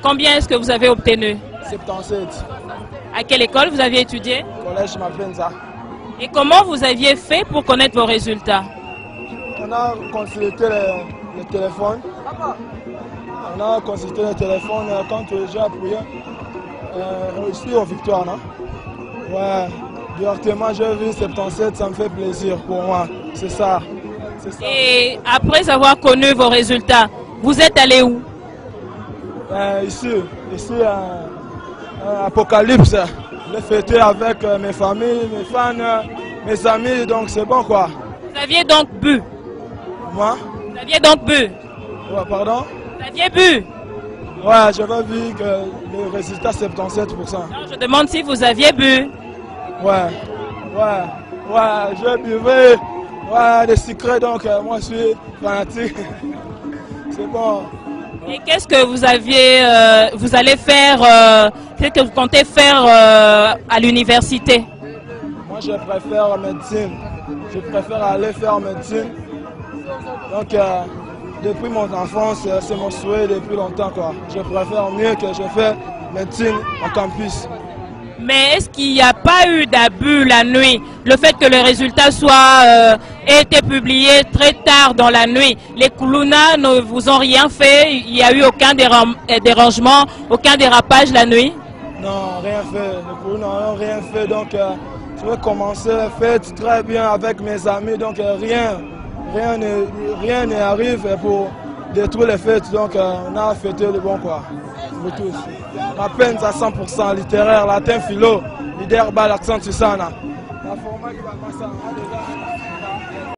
Combien est-ce que vous avez obtenu? 77. À quelle école vous aviez étudié? Collège Mapenza. Et comment vous aviez fait pour connaître vos résultats? On a consulté le téléphone. On a consulté le téléphone quand j'ai appuyé. Ici au Victoire, non? Ouais. Directement, j'ai vu 77, ça me fait plaisir pour moi. C'est ça. Et après avoir connu vos résultats, vous êtes allé où? Ici, Apocalypse. Je l'ai fêté avec mes familles, mes fans, mes amis, donc c'est bon quoi. Vous aviez donc bu? Moi? Vous aviez donc bu? Ouais, pardon? Vous aviez bu? Ouais, j'avais vu que le résultat 77%. Non, je demande si vous aviez bu. Ouais, je buvais, des secrets, donc moi je suis fanatique. C'est bon. Et qu'est-ce que vous allez faire, qu'est-ce que vous comptez faire à l'université? Moi je préfère médecine, je préfère aller faire médecine. Donc depuis mon enfance, c'est mon souhait depuis longtemps quoi. Je préfère mieux que je fais médecine en campus. Mais est-ce qu'il n'y a pas eu d'abus la nuit? Le fait que le résultat ait été publié très tard dans la nuit, les Koulouna ne vous ont rien fait? Il n'y a eu aucun dérangement, aucun dérapage la nuit? Non, rien fait. Les Koulouna n'ont rien fait. Donc je vais commencer la fête très bien avec mes amis. Donc rien n'arrive pour détruire les fêtes. Donc on a fêté le bon quoi. Vous tous. Ma peine à 100% littéraire, latin, philo, leader, bas, l'accent, tu sais, la format qui va passer.